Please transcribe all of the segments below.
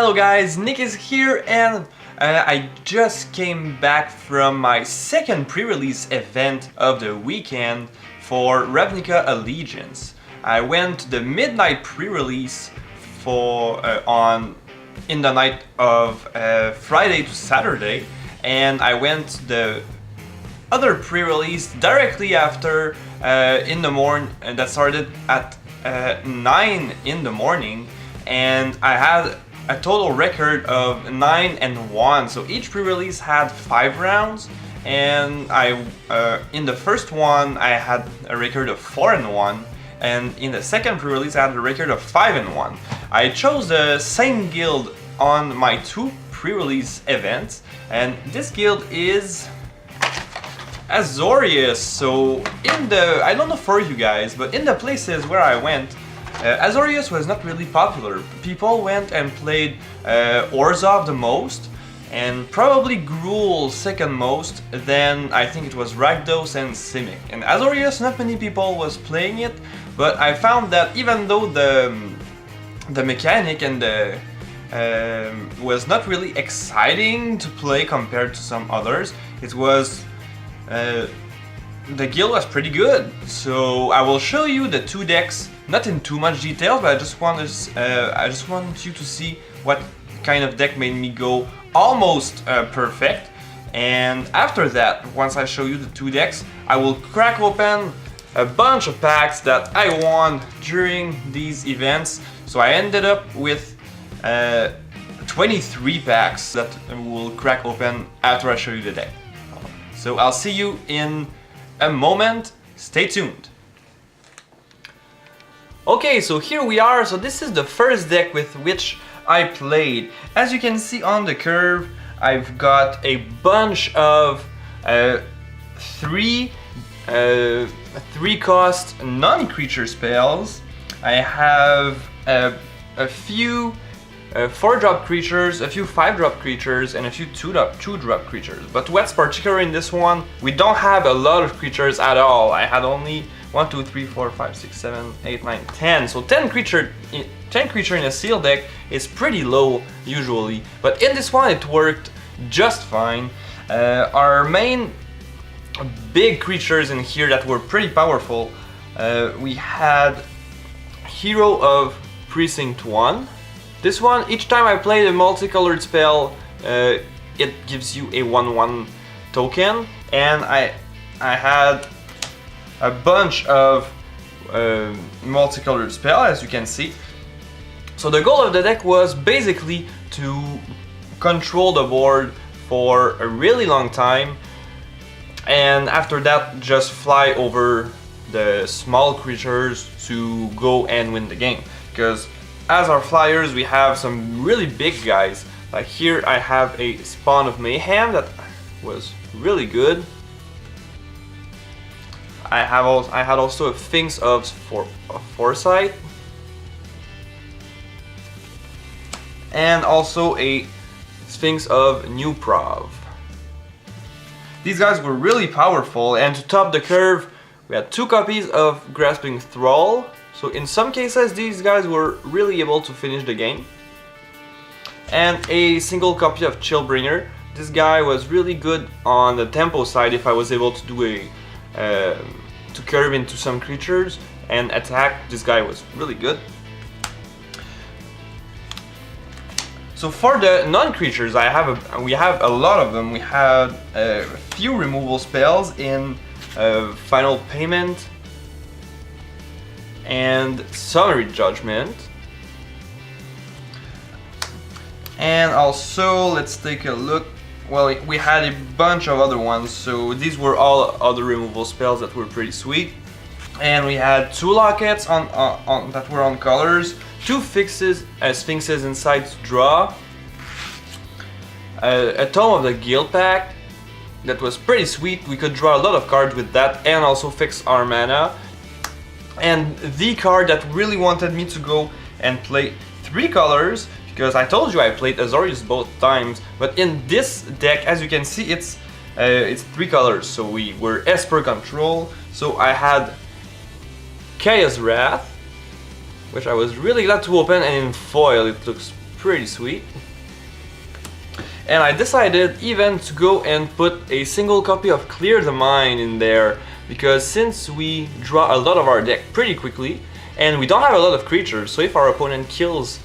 Hello guys, Nick is here and I just came back from my second pre-release event of the weekend for Ravnica Allegiance. I went to the midnight pre-release in the night of Friday to Saturday, and I went to the other pre-release directly after in the morning, that started at 9 in the morning, and I had a total record of 9-1. So each pre-release had 5 rounds, and in the first one I had a record of 4-1, and in the second pre-release I had a record of 5-1. I chose the same guild on my 2 pre-release events, and this guild is Azorius. So I don't know for you guys, but in the places where I went, Azorius was not really popular. People went and played Orzhov the most, and probably Gruul second most, then I think it was Rakdos and Simic. And Azorius, not many people was playing it, but I found that even though the mechanic and the was not really exciting to play compared to some others, it was the guild was pretty good. So I will show you the 2 decks, not in too much detail, but I just want you to see what kind of deck made me go almost perfect. And after that, once I show you the 2 decks, I will crack open a bunch of packs that I won during these events. So I ended up with 23 packs that will crack open after I show you the deck. So I'll see you in a moment. Stay tuned. Okay, so here we are. So this is the first deck with which I played. As you can see on the curve, I've got a bunch of 3 cost non-creature spells. I have a few 4-drop creatures, a few 5-drop creatures, and a few 2-drop creatures. But what's particular in this one, we don't have a lot of creatures at all. I had only 1, 2, 3, 4, 5, 6, 7, 8, 9, 10. So 10 creature in a seal deck is pretty low usually. But in this one it worked just fine. Our main big creatures in here that were pretty powerful, we had Hero of Precinct 1. This one, each time I played a multicolored spell, it gives you a 1/1 token, and I had a bunch of multicolored spells, as you can see. So the goal of the deck was basically to control the board for a really long time, and after that just fly over the small creatures to go and win the game. Because as our flyers, we have some really big guys. Like here I have a Spawn of Mayhem that was really good. I had also a Sphinx of Foresight, and also a Sphinx of New Prov. These guys were really powerful, and to top the curve, we had 2 copies of Grasping Thrall. So in some cases these guys were really able to finish the game. And a single copy of Chillbringer. This guy was really good on the tempo side if I was able to do to curve into some creatures and attack. This guy was really good. So for the non-creatures, we have a lot of them. We had a few removal spells in Final Payment and Summary Judgment. And also, let's take a look. Well, we had a bunch of other ones, so these were all other removal spells that were pretty sweet. And we had 2 lockets that were on colors, 2 Sphinxes inside to draw, a Tome of the Guild pack that was pretty sweet. We could draw a lot of cards with that and also fix our mana. And the card that really wanted me to go and play 3 colors, because I told you I played Azorius both times, but in this deck, as you can see, it's 3 colors, so we were Esper Control. So I had Chaos Wrath, which I was really glad to open, and in foil it looks pretty sweet. And I decided even to go and put a single copy of Clear the Mind in there, because since we draw a lot of our deck pretty quickly and we don't have a lot of creatures, so if our opponent kills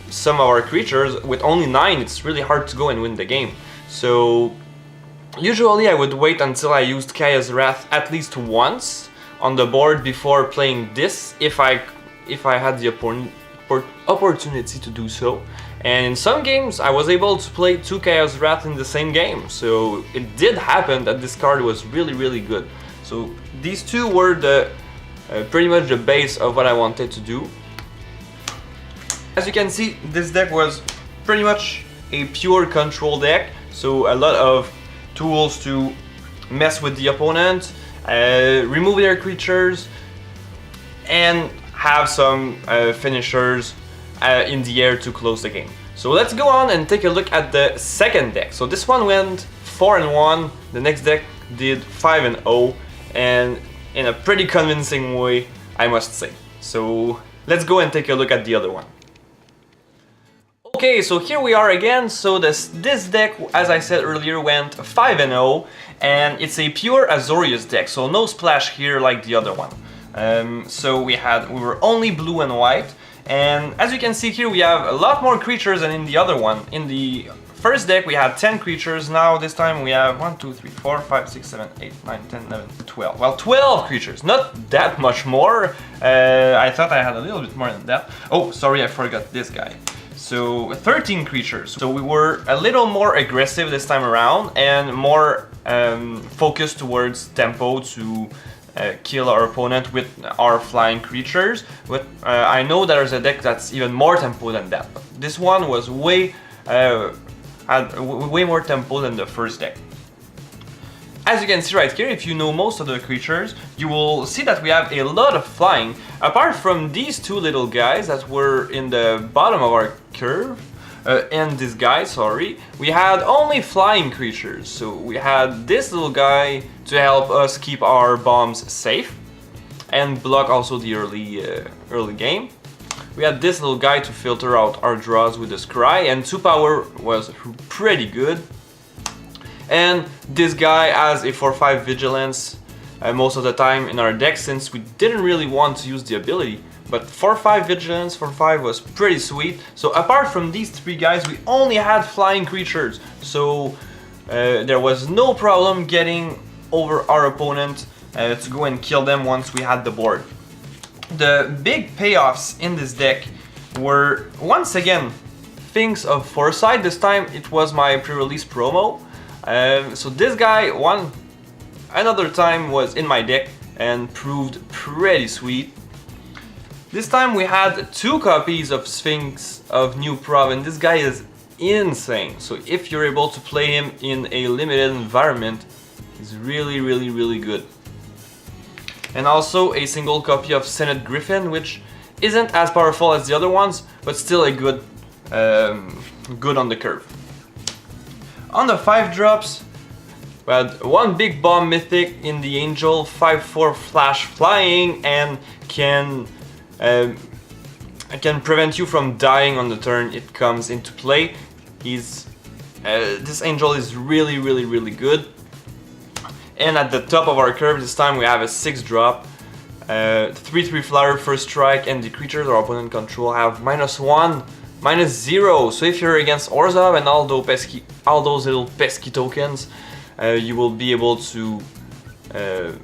some of our creatures with only 9, it's really hard to go and win the game. So usually I would wait until I used Kaya's Wrath at least once on the board before playing this, if I had the opportunity to do so. And in some games I was able to play 2 Chaos Wrath in the same game, so it did happen that this card was really good. So these two were the pretty much the base of what I wanted to do. As you can see, this deck was pretty much a pure control deck, so a lot of tools to mess with the opponent, remove their creatures, and have some finishers in the air to close the game. So let's go on and take a look at the second deck. So this one went 4-1, the next deck did 5-0, and in a pretty convincing way, I must say. So let's go and take a look at the other one. Okay, so here we are again. So this deck, as I said earlier, went 5-0, and it's a pure Azorius deck, so no splash here like the other one. So we were only blue and white, and as you can see here we have a lot more creatures than in the other one. In the first deck we had 10 creatures, now this time we have 1, 2, 3, 4, 5, 6, 7, 8, 9, 10, 11, 12. Well, 12 creatures, not that much more. I thought I had a little bit more than that. Oh, sorry, I forgot this guy. So 13 creatures. So we were a little more aggressive this time around and more focused towards tempo to kill our opponent with our flying creatures. But I know there's a deck that's even more tempo than that. But this one was had way more tempo than the first deck. As you can see right here, if you know most of the creatures, you will see that we have a lot of flying. Apart from these two little guys that were in the bottom of our curve, and this guy, sorry, we had only flying creatures. So we had this little guy to help us keep our bombs safe and block also the early game. We had this little guy to filter out our draws with the Scry, and 2 power was pretty good. And this guy has a 4/5 vigilance most of the time in our deck, since we didn't really want to use the ability. But 4/5 vigilance for 5 was pretty sweet. So apart from these 3 guys, we only had flying creatures. So there was no problem getting over our opponent to go and kill them once we had the board. The big payoffs in this deck were, once again, things of foresight. This time it was my pre-release promo. So this guy, another time, was in my deck and proved pretty sweet. This time we had 2 copies of Sphinx of New Prov, and this guy is insane. So if you're able to play him in a limited environment, he's really good. And also a single copy of Senate Griffin, which isn't as powerful as the other ones, but still a good on the curve. On the 5 drops, we had 1 big bomb mythic in the Angel, 5/4 flash flying, and can prevent you from dying on the turn it comes into play. This Angel is really good. And at the top of our curve this time we have a 6 drop, 3/3 flyer, first strike, and the creatures our opponent control have -1, -0. So if you're against Orzhov and all those little pesky tokens, you will be able to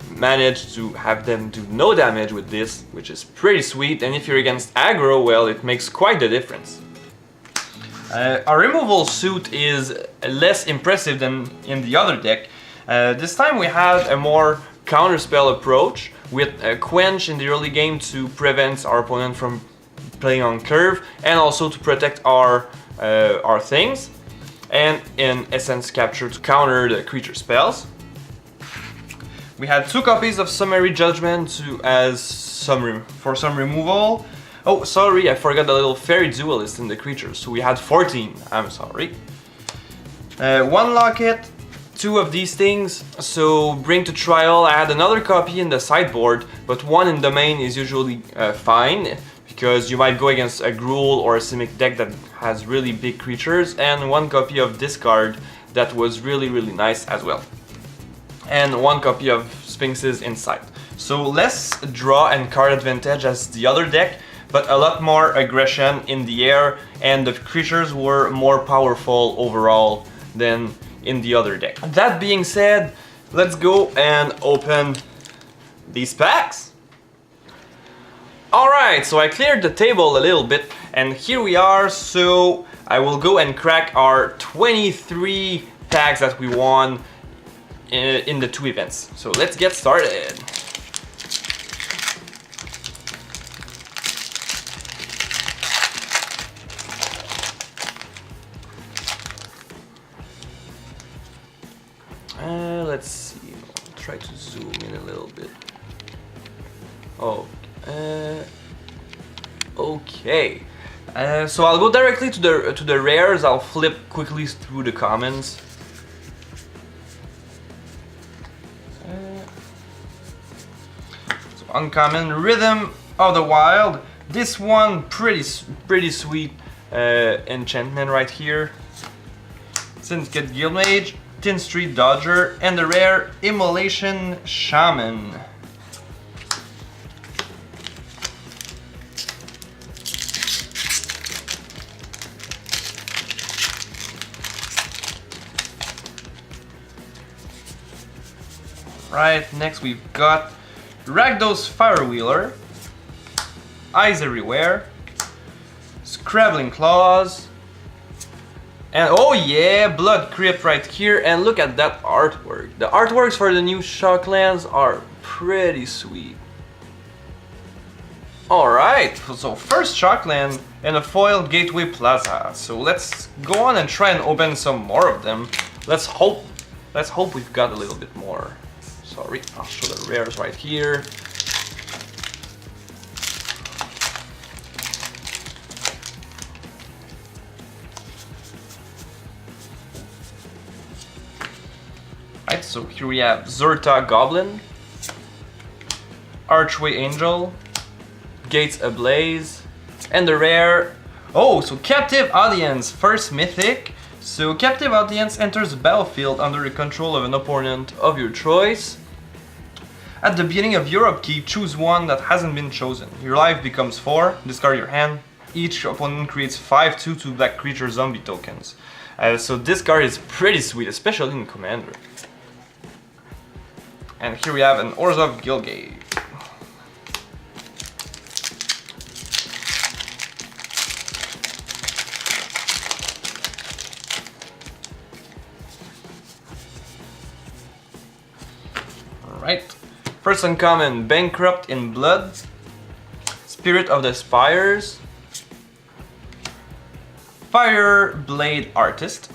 manage to have them do no damage with this, which is pretty sweet. And if you're against aggro, well, it makes quite the difference. Our removal suit is less impressive than in the other deck. This time we had a more counterspell approach with a Quench in the early game to prevent our opponent from playing on curve, and also to protect our things, and in Essence Capture to counter the creature spells. We had 2 copies of Summary Judgment for some removal. Oh, sorry, I forgot the little Fairy Duelist in the creatures, so we had 14, I'm sorry. 1 Locket, 2 of these things, so bring to trial. I had another copy in the sideboard, but 1 in the main is usually fine, because you might go against a Gruul or a Simic deck that has really big creatures, and 1 copy of Discard that was really nice as well. And 1 copy of Sphinx's Insight. So less draw and card advantage as the other deck, but a lot more aggression in the air, and the creatures were more powerful overall than in the other deck. That being said, let's go and open these packs. Alright, so I cleared the table a little bit, and here we are. So I will go and crack our 23 packs that we won in the 2 events. So let's get started. Let's see, I'll try to zoom in a little bit. Oh, okay. So I'll go directly to the rares. I'll flip quickly through the commons. So uncommon, Rhythm of the Wild. This one pretty sweet enchantment right here. Syndicate Guildmage, Tin Street Dodger, and the rare Immolation Shaman. Right, next we've got Rakdos Firewheeler, Eyes Everywhere, Scrabbling Claws, and oh yeah, Blood Crypt right here, and look at that artwork. The artworks for the new Shocklands are pretty sweet. Alright, so first Shockland and a foil Gateway Plaza. So let's go on and try and open some more of them. Let's hope we've got a little bit more. Sorry, I'll show the rares right here. Right, so here we have Zurta Goblin, Archway Angel, Gates Ablaze, and the rare... Oh, so Captive Audience, first mythic. So Captive Audience enters the battlefield under the control of an opponent of your choice. At the beginning of your upkeep, choose one that hasn't been chosen. Your life becomes 4, discard your hand. Each opponent creates 5 2/2 black creature zombie tokens. So this card is pretty sweet, especially in Commander. And here we have an Orzhov Guildgate. Alright. First uncommon, Bankrupt in Blood, Spirit of the Spires, Fireblade Artist,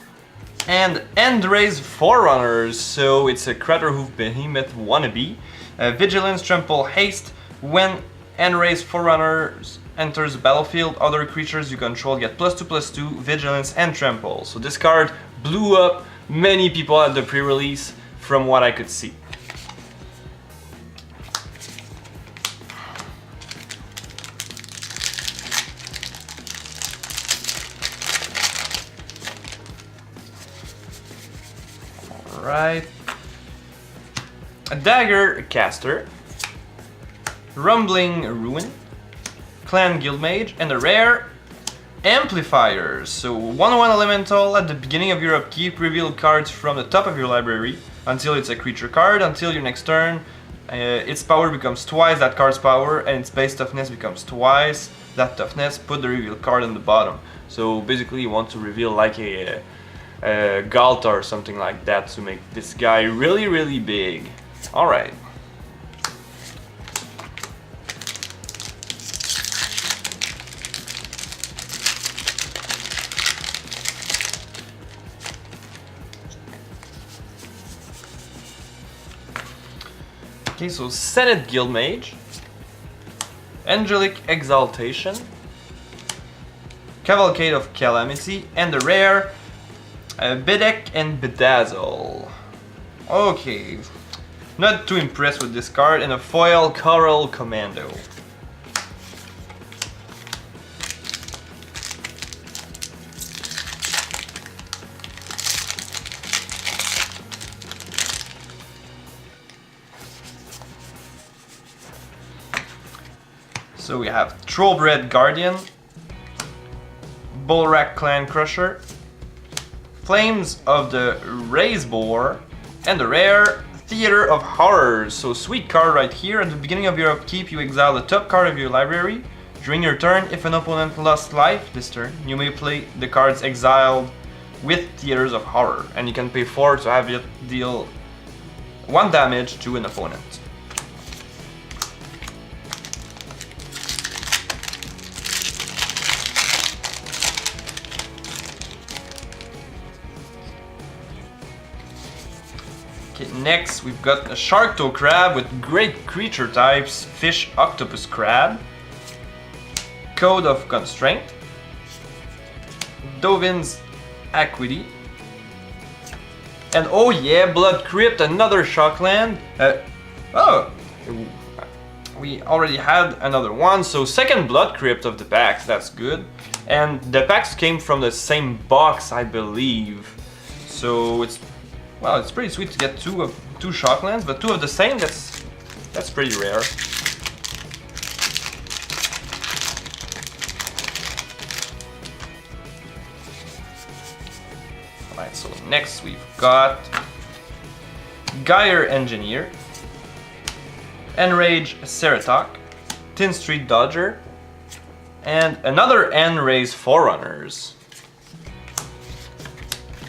and Endray's Forerunners. So it's a Craterhoof Behemoth wannabe. Vigilance, Trample, Haste. When Endray's Forerunners enters the battlefield, other creatures you control get +2/+2, Vigilance, and Trample. So this card blew up many people at the pre-release from what I could see. Right, a Dagger Caster, Rumbling Ruin, Clan Guildmage, and the rare Amplifiers. So 1/1 Elemental, at the beginning of your upkeep, reveal cards from the top of your library until it's a creature card. Until your next turn, its power becomes twice that card's power, and its base toughness becomes twice that toughness. Put the reveal card on the bottom. So basically you want to reveal like a Galta or something like that to make this guy really big. Alright. Okay, so Senate Guildmage, Angelic Exaltation, Cavalcade of Calamity, and the rare Bedek and Bedazzle. Okay, not too impressed with this card, and a foil Coral Commando. So we have Trollbred Guardian, Bullrack Clan Crusher, Flames of the Razeboar, and the rare Theater of Horrors. So sweet card right here. At the beginning of your upkeep, you exile the top card of your library. During your turn, if an opponent lost life this turn, you may play the cards exiled with Theaters of Horror, and you can pay 4 to have it deal 1 damage to an opponent. Okay, next we've got a Sharktoe Crab with great creature types, Fish Octopus Crab, Code of Constraint, Dovin's Acuity, and oh yeah, Blood Crypt, another Shockland. We already had another one, so second Blood Crypt of the packs, that's good. And the packs came from the same box, I believe. So it's pretty sweet to get two Shocklands, but 2 of the same, that's pretty rare. Alright, so next we've got Gyre Engineer, Enrage Ceratok, Tin Street Dodger, and another Enraze Forerunners.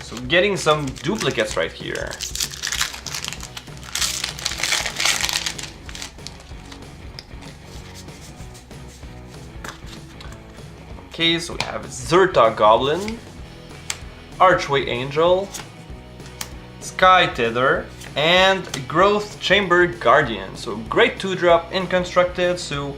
So getting some duplicates right here. Okay, so we have Zerta Goblin, Archway Angel, Sky Tether, and Growth Chamber Guardian. So great 2-drop inconstructed. So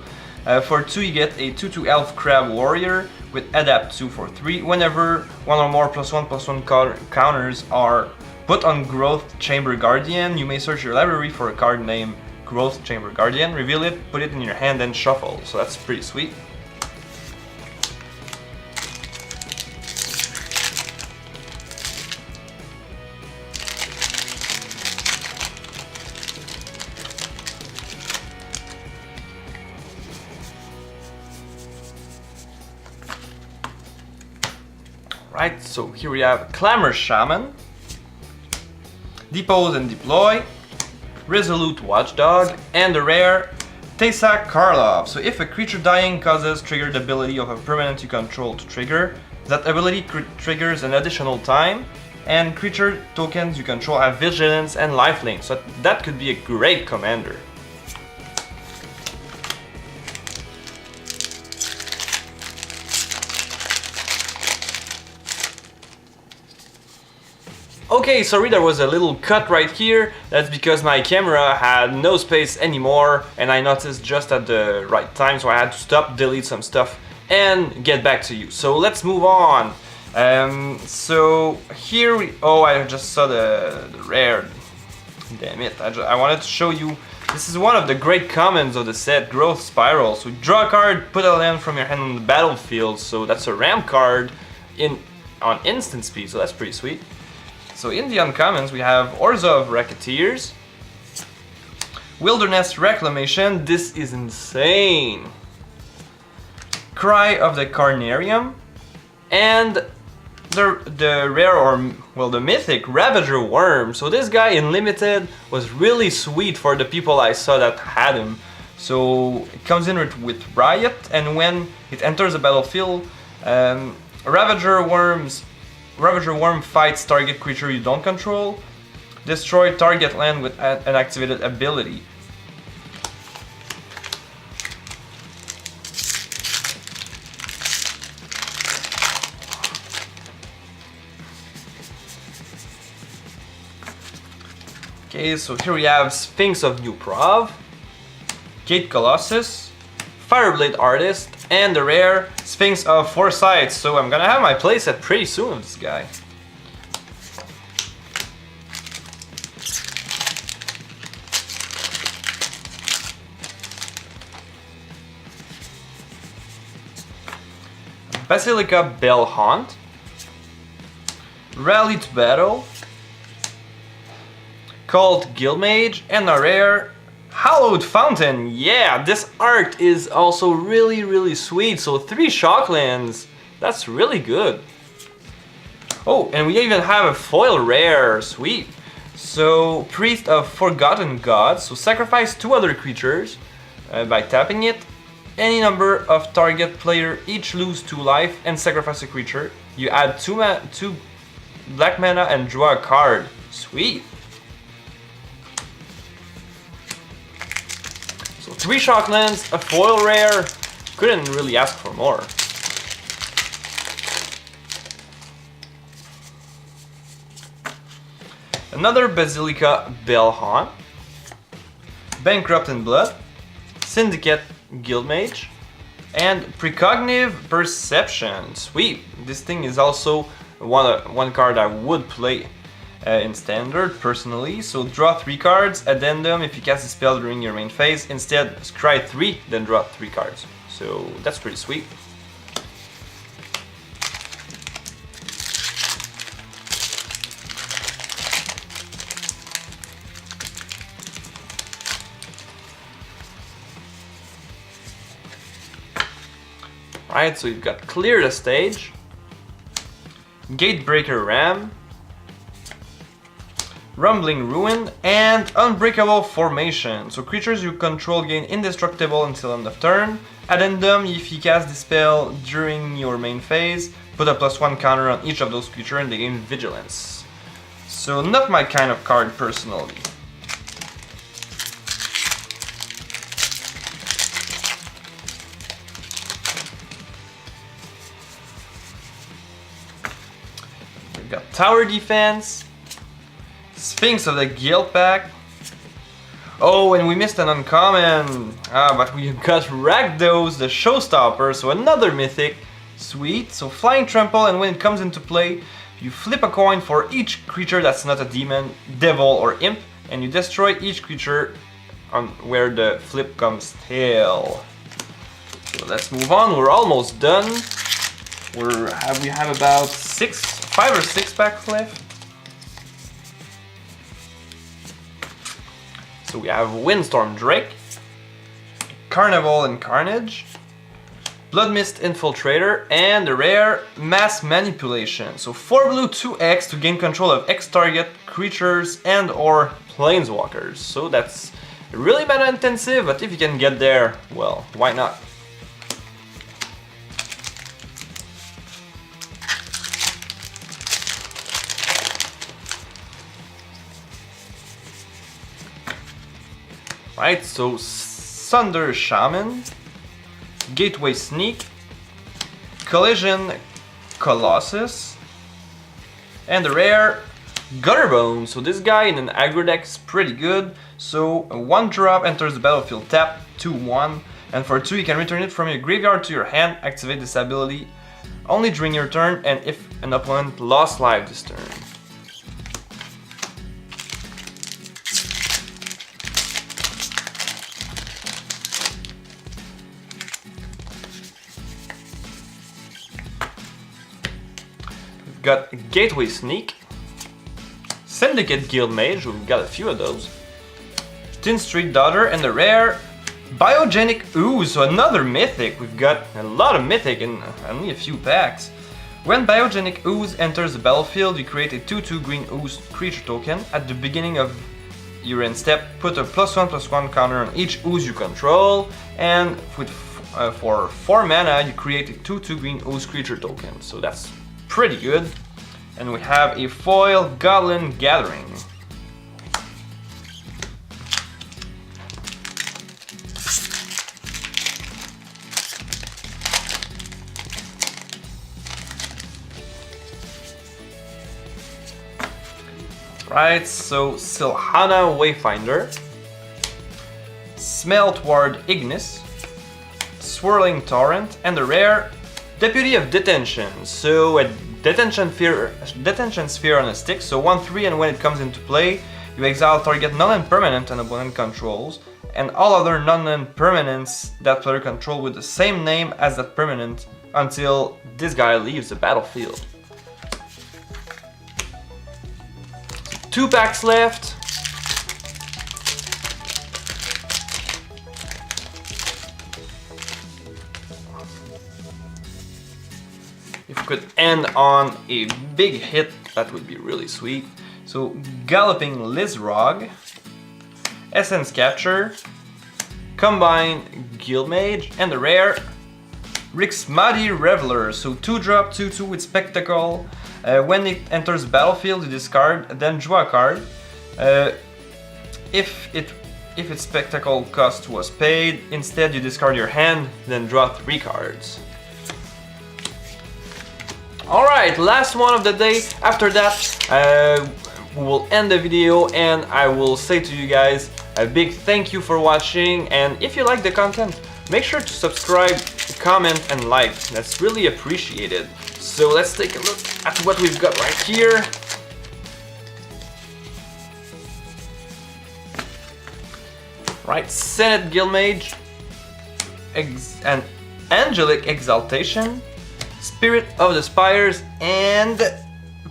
for 2 you get a 2/2 Elf Crab Warrior with Adapt 2 for 3. Whenever 1 or more +1/+1 counters are put on Growth Chamber Guardian, you may search your library for a card named Growth Chamber Guardian, reveal it, put it in your hand, and shuffle. So that's pretty sweet. Right, so here we have Clamor Shaman, Depose and Deploy, Resolute Watchdog, and the rare Teysa Karlov. So if a creature dying causes triggered ability of a permanent you control to trigger, that ability triggers an additional time, and creature tokens you control have Vigilance and Lifelink. So that could be a great commander. Okay, sorry, there was a little cut right here. That's because my camera had no space anymore and I noticed just at the right time, so I had to stop, delete some stuff and get back to you. So let's move on. So here we... Oh, I just saw the rare. Damn it, I wanted to show you. This is one of the great commons of the set, Growth Spiral. So draw a card, put a land from your hand on the battlefield. So that's a ramp card on instant speed, so that's pretty sweet. So in the uncommons we have Orzhov Racketeers, Wilderness Reclamation, this is insane, Cry of the Carnarium, and the rare, or well, the mythic Ravager Worm. So this guy in limited was really sweet for the people I saw that had him. So it comes in with Riot, and when it enters the battlefield, Ravager Worm fights target creature you don't control. Destroy target land with an activated ability. Okay, so here we have Sphinx of New Prov, Gate Colossus, Fireblade Artist, and the rare Sphinx of Foresight. So I'm gonna have my playset pretty soon of this guy. Basilica Bell Haunt, Rally to Battle, Cult Guildmage, and a rare Hallowed Fountain. Yeah, this art is also really sweet. So 3 Shocklands. That's really good. Oh, and we even have a foil rare. Sweet. So Priest of Forgotten Gods. So sacrifice 2 other creatures by tapping it. Any number of target player each lose 2 life and sacrifice a creature. You add 2 black mana and draw a card. Sweet. So 3 Shocklands, a foil rare. Couldn't really ask for more. Another Basilica Belhaunt. Bankrupt in Blood. Syndicate Guildmage, and Precognitive Perception. Sweet. This thing is also one card I would play in Standard personally. So draw 3 cards. Addendum: if you cast a spell during your main phase, instead scry 3, then draw 3 cards. So that's pretty sweet. Right, so you've got Clear the Stage, Gatebreaker Ram, Rumbling Ruin, and Unbreakable Formation. So creatures you control gain indestructible until end of turn. Addendum: if you cast the spell during your main phase, put a +1 counter on each of those creatures and they gain Vigilance. So not my kind of card personally. We've got Tower Defense, Sphinx of the Guild Pack. Oh, and we missed an uncommon. But we got Rakdos, the Showstopper, so another mythic. Sweet. So Flying Trample, and when it comes into play, you flip a coin for each creature that's not a demon, devil, or imp, and you destroy each creature on where the flip comes tail. So let's move on. We're almost done. We have about 5 or 6 packs left. So we have Windstorm Drake, Carnival and Carnage, Bloodmist Infiltrator, and the rare Mass Manipulation. So 4 blue, 2x to gain control of X target creatures and or planeswalkers. So that's really mana intensive, but if you can get there, well, why not? Right, so Sunder Shaman, Gateway Sneak, Collision Colossus, and the rare Gutterbone. So this guy in an aggro deck is pretty good. So a 1-drop enters the battlefield tap, 2/1, and for 2 you can return it from your graveyard to your hand. Activate this ability only during your turn and if an opponent lost life this turn. Got Gateway Sneak, Syndicate Guildmage, we've got a few of those, Tin Street Daughter, and the rare Biogenic Ooze, so another mythic. We've got a lot of mythic in only a few packs. When Biogenic Ooze enters the battlefield, you create a 2/2 green ooze creature token. At the beginning of your end step, put a +1/+1 counter on each ooze you control, and for 4 mana, you create a 2/2 green ooze creature token. So that's pretty good. And we have a foil Goblin Gathering. Right, so Silhana Wayfinder, Smeltward Ignis, Swirling Torrent, and the rare Deputy of Detention. So a detention sphere on a stick, so 1/3, and when it comes into play, you exile target non-land permanent an opponent controls, and all other non-land permanents that player control with the same name as that permanent until this guy leaves the battlefield. 2 packs left. if we could end on a big hit, that would be really sweet. So, Galloping Lizrog, Essence Capture, Combine Guildmage, and the rare Rixmati Reveler. So 2-drop, 2/2 with Spectacle. When it enters the battlefield, you discard, then draw a card. If its Spectacle cost was paid, instead you discard your hand, then draw 3 cards. Alright, last one of the day. After that, we will end the video and I will say to you guys a big thank you for watching, and if you like the content, make sure to subscribe, comment and like. That's really appreciated. So let's take a look at what we've got right here. Right, Senate Guildmage, and Angelic Exaltation, Spirit of the Spires, and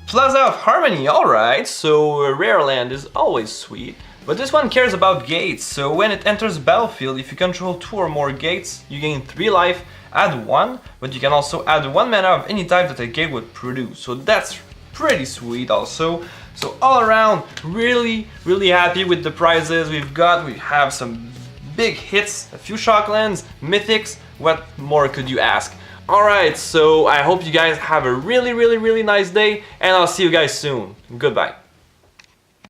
Plaza of Harmony. Alright, so a rare land is always sweet. But this one cares about gates, so when it enters the battlefield, if you control 2 or more gates, you gain 3 life, add 1, but you can also add 1 mana of any type that a gate would produce. So that's pretty sweet also. So all around, really happy with the prizes we've got. We have some big hits, a few shocklands, mythics, what more could you ask? Alright, so I hope you guys have a really nice day, and I'll see you guys soon. Goodbye.